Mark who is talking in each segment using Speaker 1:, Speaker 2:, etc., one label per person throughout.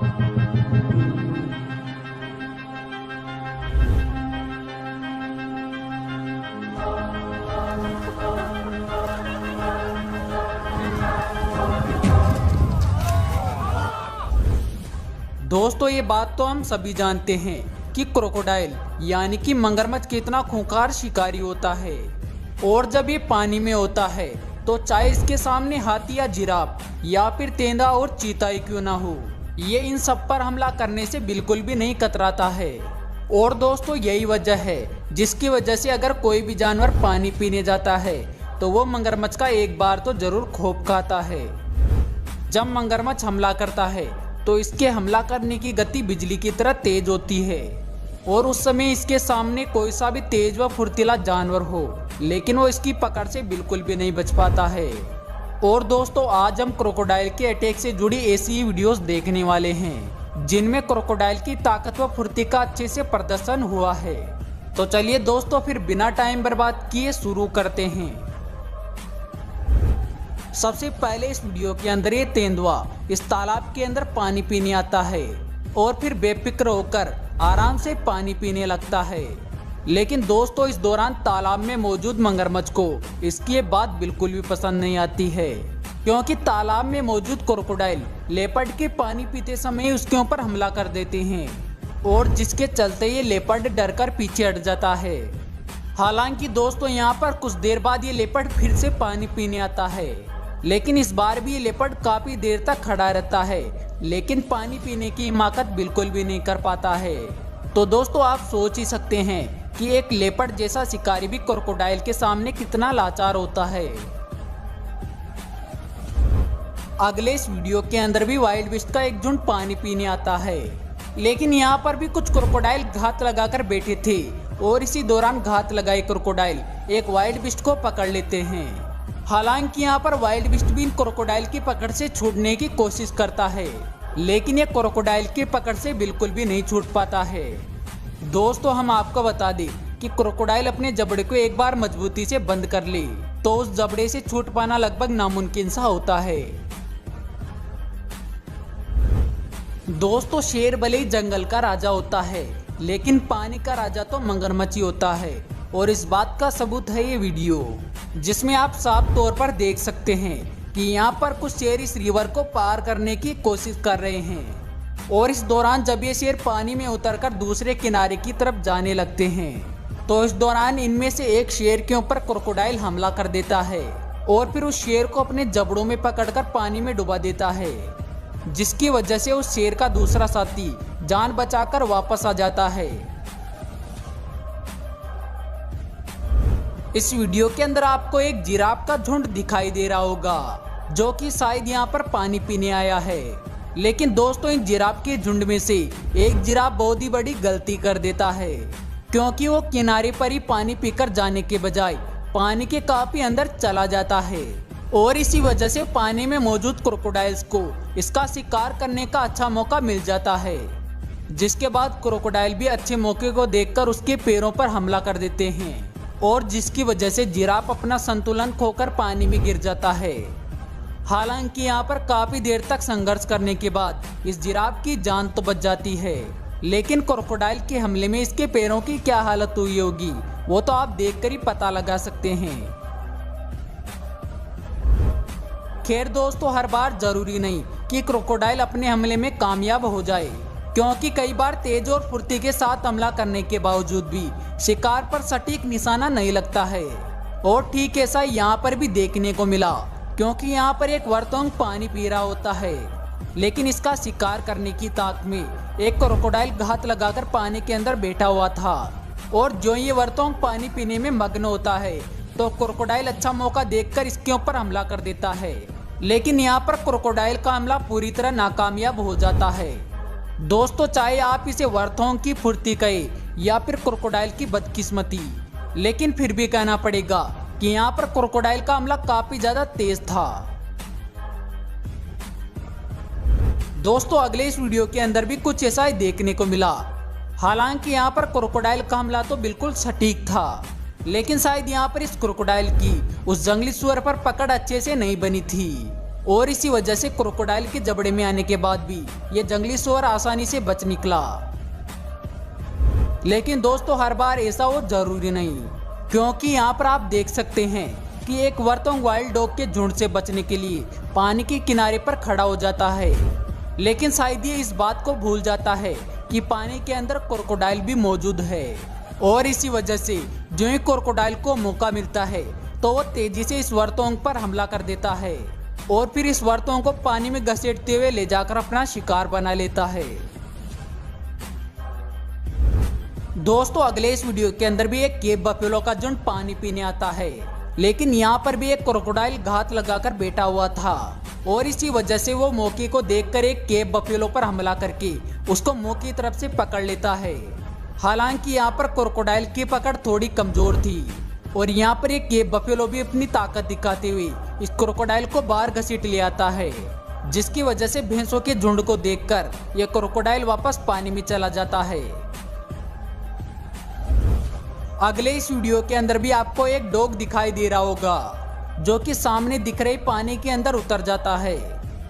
Speaker 1: दोस्तों ये बात तो हम सभी जानते हैं कि क्रोकोडाइल यानी कि मगरमच्छ कितना खूंखार शिकारी होता है। और जब ये पानी में होता है तो चाहे इसके सामने हाथी या जिराफ या फिर तेंदा और चीता ही क्यों ना हो, ये इन सब पर हमला करने से बिल्कुल भी नहीं कतराता है। और दोस्तों यही वजह है जिसकी वजह से अगर कोई भी जानवर पानी पीने जाता है तो वो मगरमच्छ का एक बार तो जरूर खौफ खाता है। जब मगरमच्छ हमला करता है तो इसके हमला करने की गति बिजली की तरह तेज होती है और उस समय इसके सामने कोई सा भी तेज व फुर्तीला जानवर हो लेकिन वो इसकी पकड़ से बिल्कुल भी नहीं बच पाता है। और दोस्तों आज हम क्रोकोडाइल के अटैक से जुड़ी ऐसी ही वीडियोस देखने वाले हैं जिनमें क्रोकोडाइल की ताकत व फुर्ती का अच्छे से प्रदर्शन हुआ है। तो चलिए दोस्तों फिर बिना टाइम बर्बाद किए शुरू करते हैं। सबसे पहले इस वीडियो के अंदर ये तेंदुआ इस तालाब के अंदर पानी पीने आता है और फिर बेफिक्र होकर आराम से पानी पीने लगता है। लेकिन दोस्तों इस दौरान तालाब में मौजूद मगरमच्छ को इसकी ये बात बिल्कुल भी पसंद नहीं आती है, क्योंकि तालाब में मौजूद क्रोकोडाइल लेपर्ड के पानी पीते समय उसके ऊपर हमला कर देते हैं और जिसके चलते ये लेपर्ड डरकर पीछे हट जाता है। हालांकि दोस्तों यहाँ पर कुछ देर बाद ये लेपर्ड फिर से पानी पीने आता है, लेकिन इस बार भी ये लेपर्ड काफी देर तक खड़ा रहता है लेकिन पानी पीने की हिम्मत बिल्कुल भी नहीं कर पाता है। तो दोस्तों आप सोच ही सकते हैं कि एक लेपर्ड जैसा शिकारी भी क्रोकोडाइल के सामने कितना लाचार होता है। अगले इस वीडियो के अंदर भी वाइल्ड बीस्ट का एक झुंड पानी पीने आता है, लेकिन यहाँ पर भी कुछ क्रोकोडाइल घात लगाकर बैठे थे और इसी दौरान घात लगाए क्रोकोडाइल एक वाइल्ड बीस्ट को पकड़ लेते हैं। हालांकि यहाँ पर वाइल्ड बीस्ट भी इन क्रोकोडाइल की पकड़ से छूटने की कोशिश करता है, लेकिन ये क्रोकोडाइल की पकड़ से बिल्कुल भी नहीं छूट पाता है। दोस्तों हम आपको बता दें कि क्रोकोडाइल अपने जबड़े को एक बार मजबूती से बंद कर ले तो उस जबड़े से छूट पाना लगभग नामुमकिन सा होता है। दोस्तों शेर भले ही जंगल का राजा होता है लेकिन पानी का राजा तो मगरमच्छ ही होता है और इस बात का सबूत है ये वीडियो, जिसमें आप साफ तौर पर देख सकते हैं कि यहाँ पर कुछ शेर इस रिवर को पार करने की कोशिश कर रहे हैं और इस दौरान जब ये शेर पानी में उतरकर दूसरे किनारे की तरफ जाने लगते हैं तो इस दौरान इनमें से एक शेर के ऊपर क्रोकोडाइल हमला कर देता है और फिर उस शेर को अपने जबड़ों में पकड़कर पानी में डुबा देता है, जिसकी वजह से उस शेर का दूसरा साथी जान बचाकर वापस आ जाता है। इस वीडियो के अंदर आपको एक जिराफ का झुंड दिखाई दे रहा होगा जो कि शायद यहाँ पर पानी पीने आया है, लेकिन दोस्तों इन जिराफ के झुंड में से एक जिराफ बहुत ही बड़ी गलती कर देता है, क्योंकि वो किनारे पर ही पानी पीकर जाने के बजाय पानी के काफी अंदर चला जाता है और इसी वजह से पानी में मौजूद क्रोकोडाइल्स को इसका शिकार करने का अच्छा मौका मिल जाता है, जिसके बाद क्रोकोडाइल भी अच्छे मौके को देखकर उसके पैरों पर हमला कर देते हैं और जिसकी वजह से जिराफ अपना संतुलन खोकर पानी में गिर जाता है। हालांकि यहाँ पर काफी देर तक संघर्ष करने के बाद इस जिराफ की जान तो बच जाती है, लेकिन क्रोकोडाइल के हमले में इसके पैरों की क्या हालत हुई होगी वो तो आप देखकर ही पता लगा सकते हैं। खैर दोस्तों हर बार जरूरी नहीं कि क्रोकोडाइल अपने हमले में कामयाब हो जाए, क्योंकि कई बार तेज और फुर्ती के साथ हमला करने के बावजूद भी शिकार पर सटीक निशाना नहीं लगता है। और ठीक ऐसा यहाँ पर भी देखने को मिला, क्योंकि यहाँ पर एक वर्तोंग पानी पी रहा होता है लेकिन इसका शिकार करने की ताक में एक क्रोकोडाइल घात लगाकर पानी के अंदर बैठा हुआ था और जो ये वर्तोंग पानी पीने में मग्न होता है तो क्रोकोडाइल अच्छा मौका देखकर इसके ऊपर हमला कर देता है, लेकिन यहाँ पर क्रोकोडाइल का हमला पूरी तरह नाकामयाब हो जाता है। दोस्तों चाहे आप इसे वर्थोंग की फुर्ती कहे या फिर क्रोकोडाइल की बदकिस्मती, लेकिन फिर भी कहना पड़ेगा कि यहाँ पर क्रोकोडाइल का हमला काफी ज्यादा तेज था। दोस्तों अगले इस वीडियो के अंदर भी कुछ ऐसा ही देखने को मिला। हालांकि यहाँ पर क्रोकोडाइल का हमला तो बिल्कुल सटीक था, लेकिन शायद यहाँ पर इस क्रोकोडाइल की उस जंगली सुअर पर पकड़ अच्छे से नहीं बनी थी। और इसी वजह से क्रोकोडाइल के जबड़े में आने के बाद भी ये जंगली सूअर आसानी से बच निकला। लेकिन दोस्तों हर बार ऐसा हो जरूरी नहीं, क्योंकि यहाँ पर आप देख सकते हैं कि एक वर्तोंग वाइल्ड डॉग के झुंड से बचने के लिए पानी के किनारे पर खड़ा हो जाता है, लेकिन शायद ये इस बात को भूल जाता है कि पानी के अंदर क्रोकोडाइल भी मौजूद है। और इसी वजह से जो ही क्रोकोडाइल को मौका मिलता है तो वो तेजी से इस वर्तोंग पर हमला कर देता है और फिर इस वर्तोंग को पानी में घसीटते हुए ले जाकर अपना शिकार बना लेता है। दोस्तों अगले इस वीडियो के अंदर भी एक केप बफेलो का झुंड पानी पीने आता है, लेकिन यहाँ पर भी एक क्रोकोडाइल घात लगाकर बैठा हुआ था और इसी वजह से वो मौके को देखकर एक केप बफेलो पर हमला करके उसको मुंह की तरफ से पकड़ लेता है। हालांकि यहाँ पर क्रोकोडाइल की पकड़ थोड़ी कमजोर थी और यहाँ पर एक केप बफेलो भी अपनी ताकत दिखाते हुए इस क्रोकोडाइल को बाहर घसीट ले आता है, जिसकी वजह से भैंसों के झुंड को देखकर यह क्रोकोडाइल वापस पानी में चला जाता है। अगले इस वीडियो के अंदर भी आपको एक डॉग दिखाई दे रहा होगा जो कि सामने दिख रहे पानी के अंदर उतर जाता है,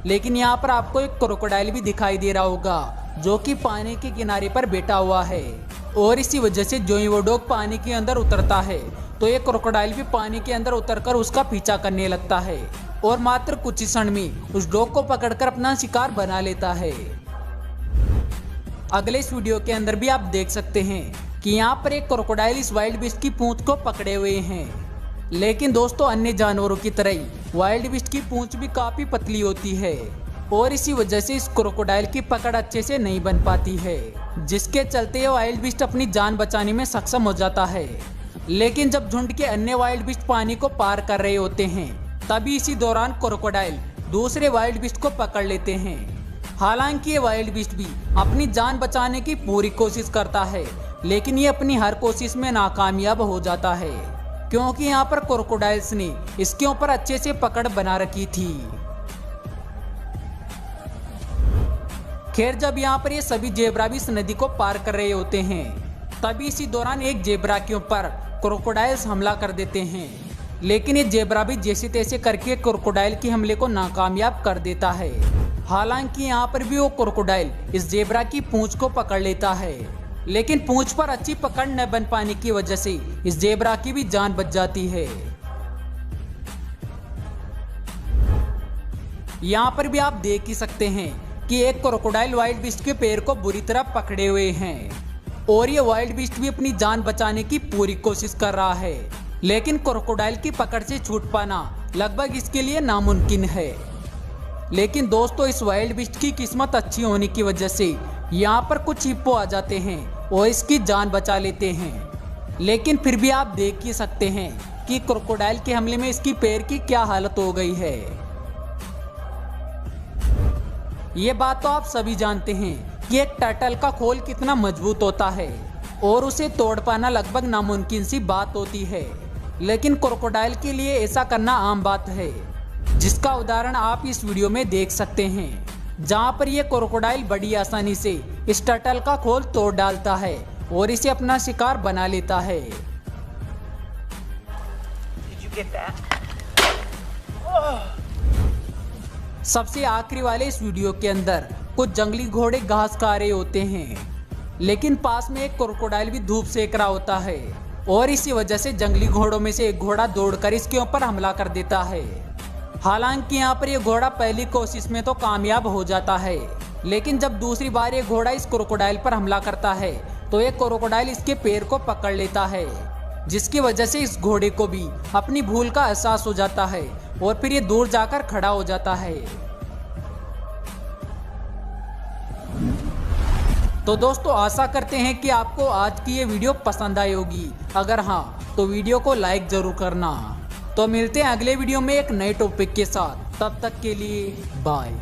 Speaker 1: लेकिन यहाँ पर आपको एक क्रोकोडाइल भी दिखाई दे रहा होगा जो कि पानी के किनारे पर बैठा हुआ है। और इसी वजह से जो ही वो डॉग पानी के अंदर उतरता है तो ये क्रोकोडाइल भी पानी के अंदर उतरकर उसका पीछा करने लगता है और मात्र कुछ ही क्षण में उस डॉग को पकड़कर अपना शिकार बना लेता है। अगले इस वीडियो के अंदर भी आप देख सकते हैं कि यहाँ पर एक क्रोकोडाइल इस वाइल्ड बीस्ट की पूंछ को पकड़े हुए हैं, लेकिन दोस्तों अन्य जानवरों की तरह ही वाइल्ड बीस्ट की पूंछ भी काफी पतली होती है और इसी वजह से इस क्रोकोडाइल की पकड़ अच्छे से नहीं बन पाती है, जिसके चलते वाइल्ड बीस्ट अपनी जान बचाने में सक्षम हो जाता है। लेकिन जब झुंड के अन्य वाइल्ड बीस्ट पानी को पार कर रहे होते हैं तभी इसी दौरान क्रोकोडाइल दूसरे वाइल्ड बीस्ट को पकड़ लेते हैं। हालांकि ये वाइल्ड बीस्ट भी अपनी जान बचाने की पूरी कोशिश करता है, लेकिन ये अपनी हर कोशिश में नाकामयाब हो जाता है, क्योंकि यहाँ पर क्रोकोडाइल्स ने इसके ऊपर अच्छे से पकड़ बना रखी थी। खैर जब यहाँ पर ये सभी जेब्रा भी इस नदी को पार कर रहे होते हैं तभी इसी दौरान एक जेब्रा के ऊपर क्रोकोडाइल्स हमला कर देते हैं, लेकिन ये जेब्रा भी जैसे तैसे करके क्रोकोडाइल के हमले को नाकामयाब कर देता है। हालांकि यहाँ पर भी वो क्रोकोडाइल इस जेब्रा की पूंछ को पकड़ लेता है, लेकिन पूंछ पर अच्छी पकड़ न बन पाने की वजह से इस जेब्रा की भी जान बच जाती है। यहाँ पर भी आप देख ही सकते हैं कि एक क्रोकोडाइल वाइल्ड बीस्ट के पैर को बुरी तरह पकड़े हुए हैं और ये वाइल्ड बीस्ट भी अपनी जान बचाने की पूरी कोशिश कर रहा है, लेकिन क्रोकोडाइल की पकड़ से छूट पाना लगभग इसके लिए नामुमकिन है। लेकिन दोस्तों इस वाइल्ड बीस्ट की किस्मत अच्छी होने की वजह से यहाँ पर कुछ हिप्पो आ जाते हैं और इसकी जान बचा लेते हैं, लेकिन फिर भी आप देख ही सकते हैं कि क्रोकोडाइल के हमले में इसकी पैर की क्या हालत हो गई है। ये बात तो आप सभी जानते हैं कि एक टर्टल का खोल कितना मजबूत होता है और उसे तोड़ पाना लगभग नामुमकिन सी बात होती है, लेकिन क्रोकोडाइल के लिए ऐसा करना आम बात है, जिसका उदाहरण आप इस वीडियो में देख सकते हैं, जहां पर यह क्रोकोडाइल बड़ी आसानी से इस टर्टल का खोल तोड़ डालता है और इसे अपना शिकार बना लेता है। सबसे आखिरी वाले इस वीडियो के अंदर कुछ जंगली घोड़े घास खा रहे होते हैं, लेकिन पास में एक क्रोकोडाइल भी धूप सेक रहा होता है और इसी वजह से जंगली घोड़ों में से एक घोड़ा दौड़कर इसके ऊपर हमला कर देता है। हालांकि यहाँ पर यह घोड़ा पहली कोशिश में तो कामयाब हो जाता है, लेकिन जब दूसरी बार ये घोड़ा इस क्रोकोडाइल पर हमला करता है तो ये क्रोकोडाइल इसके पैर को पकड़ लेता है, जिसकी वजह से इस घोड़े को भी अपनी भूल का एहसास हो जाता है और फिर ये दूर जाकर खड़ा हो जाता है। तो दोस्तों आशा करते हैं कि आपको आज की ये वीडियो पसंद आई होगी। अगर हाँ तो वीडियो को लाइक जरूर करना। तो मिलते हैं अगले वीडियो में एक नए टॉपिक के साथ, तब तक के लिए बाय।